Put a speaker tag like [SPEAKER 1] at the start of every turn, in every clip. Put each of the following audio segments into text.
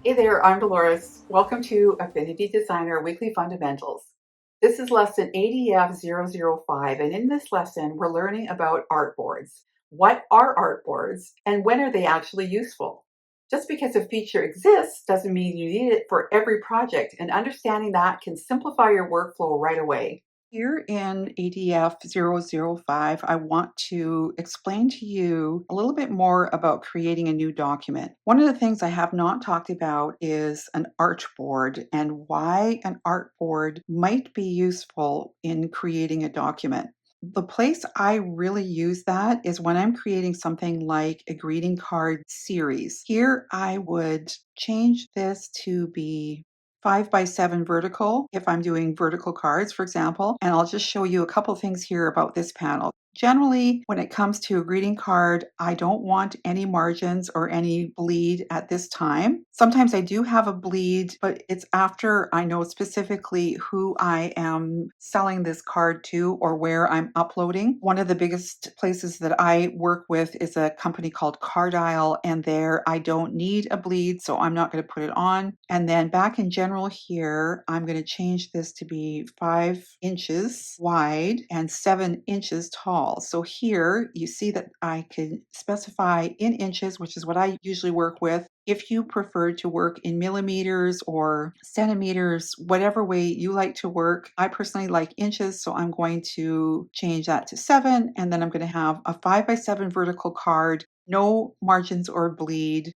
[SPEAKER 1] Hey there, I'm Delores. Welcome to Affinity Designer Weekly Fundamentals. This is lesson ADF 005, and in this lesson, we're learning about artboards. What are artboards, and when are they actually useful? Just because a feature exists doesn't mean you need it for every project, and understanding that can simplify your workflow right away. Here in ADF 005, I want to explain to you a little bit more about creating a new document. One of the things I have not talked about is an artboard and why an artboard might be useful in creating a document. The place I really use that is when I'm creating something like a greeting card series. Here I would change this to be 5x7 vertical if I'm doing vertical cards, for example. And I'll just show you a couple things here about this panel. Generally, when it comes to a greeting card, I don't want any margins or any bleed at this time. Sometimes I do have a bleed, but it's after I know specifically who I am selling this card to or where I'm uploading. One of the biggest places that I work with is a company called Cardile, and there I don't need a bleed, so I'm not going to put it on. And then back in general here, I'm going to change this to be 5 inches wide and 7 inches tall. So here you see that I can specify in inches, which is what I usually work with. If you prefer to work in millimeters or centimeters, whatever way you like to work, I personally like inches, so I'm going to change that to 7, and then I'm going to have a 5x7 vertical card, no margins or bleed.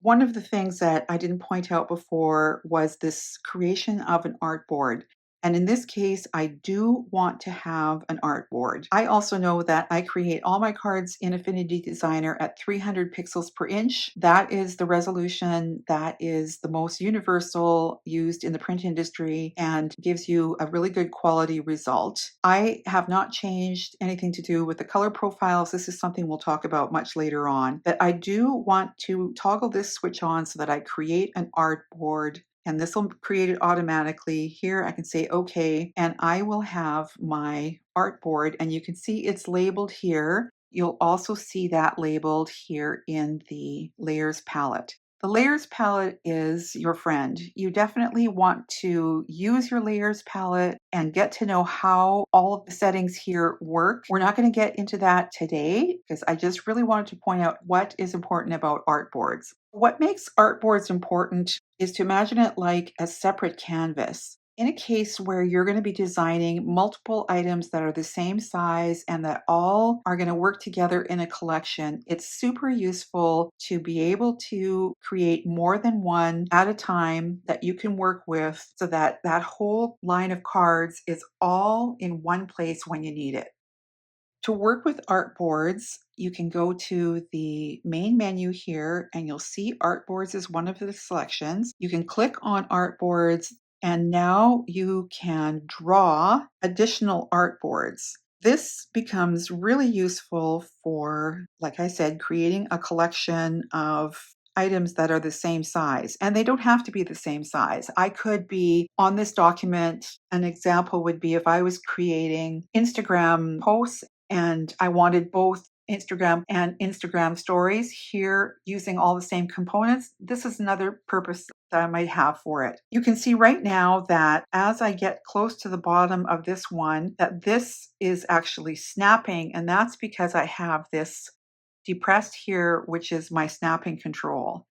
[SPEAKER 1] One of the things that I didn't point out before was this creation of an artboard. And in this case, I do want to have an artboard. I also know that I create all my cards in Affinity Designer at 300 pixels per inch. That is the resolution that is the most universal used in the print industry and gives you a really good quality result. I have not changed anything to do with the color profiles. This is something we'll talk about much later on. But I do want to toggle this switch on so that I create an artboard, and this will create it automatically. Here I can say okay, and I will have my artboard, and you can see it's labeled here. You'll also see that labeled here in the layers palette. The layers palette is your friend. You definitely want to use your layers palette and get to know how all of the settings here work. We're not going to get into that today because I just really wanted to point out what is important about artboards. What makes artboards important is to imagine it like a separate canvas. In a case where you're going to be designing multiple items that are the same size and that all are going to work together in a collection, it's super useful to be able to create more than one at a time that you can work with so that that whole line of cards is all in one place when you need it. To work with artboards, you can go to the main menu here and you'll see artboards is one of the selections. You can click on artboards and now you can draw additional artboards. This becomes really useful for, like I said, creating a collection of items that are the same size, and they don't have to be the same size. I could be on this document. An example would be if I was creating Instagram posts and I wanted both Instagram and Instagram stories here using all the same components. This is another purpose that I might have for it. You can see right now that as I get close to the bottom of this one, that this is actually snapping, and that's because I have this depressed here, which is my snapping control.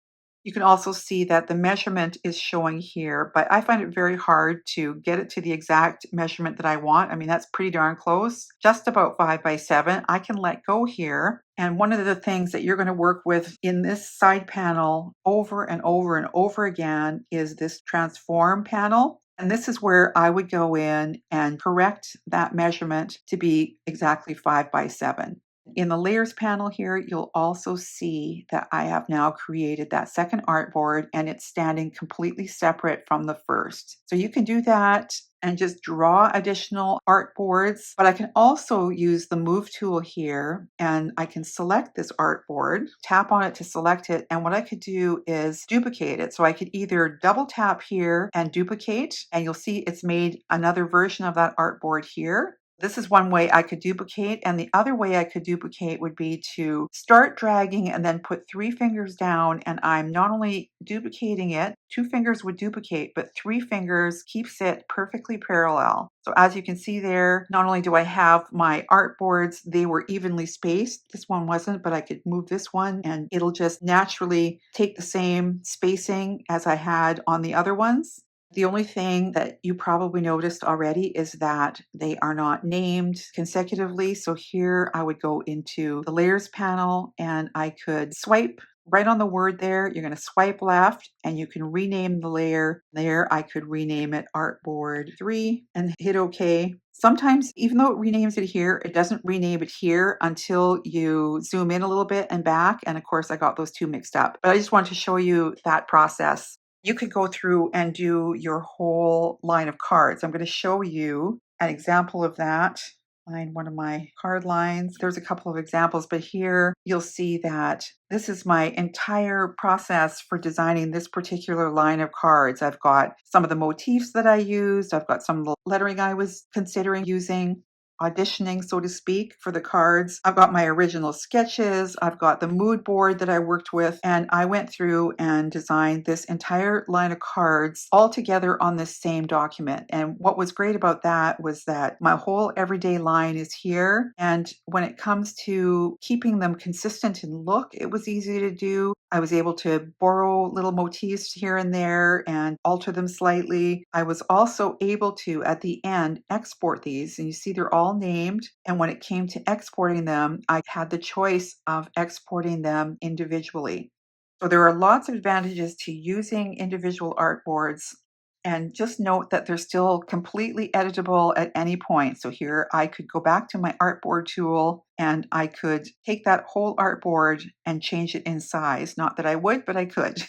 [SPEAKER 1] You can also see that the measurement is showing here, but I find it very hard to get it to the exact measurement that I want. I mean, that's pretty darn close, just about 5x7. I can let go here. And one of the things that you're going to work with in this side panel over and over and over again is this transform panel. And this is where I would go in and correct that measurement to be exactly 5x7. In the layers panel here, you'll also see that I have now created that second artboard and it's standing completely separate from the first. So you can do that and just draw additional artboards, but I can also use the move tool here and I can select this artboard, tap on it to select it, and what I could do is duplicate it. So I could either double tap here and duplicate, and you'll see it's made another version of that artboard here. This is one way I could duplicate, and the other way I could duplicate would be to start dragging and then put 3 fingers down, and I'm not only duplicating it, 2 fingers would duplicate, but 3 fingers keeps it perfectly parallel. So as you can see there, not only do I have my artboards, they were evenly spaced. This one wasn't, but I could move this one and it'll just naturally take the same spacing as I had on the other ones. The only thing that you probably noticed already is that they are not named consecutively. So here I would go into the layers panel and I could swipe right on the word there. You're going to swipe left and you can rename the layer. There I could rename it Artboard 3 and hit OK. Sometimes, even though it renames it here, it doesn't rename it here until you zoom in a little bit and back. And of course, I got those two mixed up. But I just wanted to show you that process. You could go through and do your whole line of cards. I'm going to show you an example of that. Find one of my card lines. There's a couple of examples, but here you'll see that this is my entire process for designing this particular line of cards. I've got some of the motifs that I used. I've got some of the lettering I was considering using, auditioning, so to speak, for the cards. I've got my original sketches. I've got the mood board that I worked with, and I went through and designed this entire line of cards all together on this same document. And what was great about that was that my whole everyday line is here. And when it comes to keeping them consistent in look, it was easy to do. I was able to borrow little motifs here and there and alter them slightly. I was also able to, at the end, export these. And you see they're all named. And when it came to exporting them, I had the choice of exporting them individually. So there are lots of advantages to using individual artboards. And just note that they're still completely editable at any point. So here I could go back to my artboard tool and I could take that whole artboard and change it in size. Not that I would, but I could.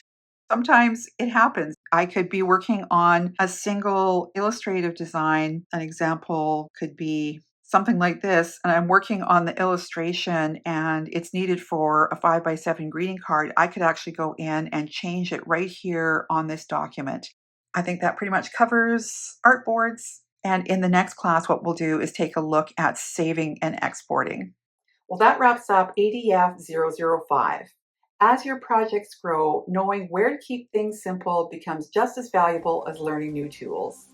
[SPEAKER 1] Sometimes it happens. I could be working on a single illustrative design. An example could be something like this, and I'm working on the illustration and it's needed for a 5x7 greeting card. I could actually go in and change it right here on this document. I think that pretty much covers artboards. And in the next class, what we'll do is take a look at saving and exporting. Well, that wraps up ADF 005. As your projects grow, knowing where to keep things simple becomes just as valuable as learning new tools.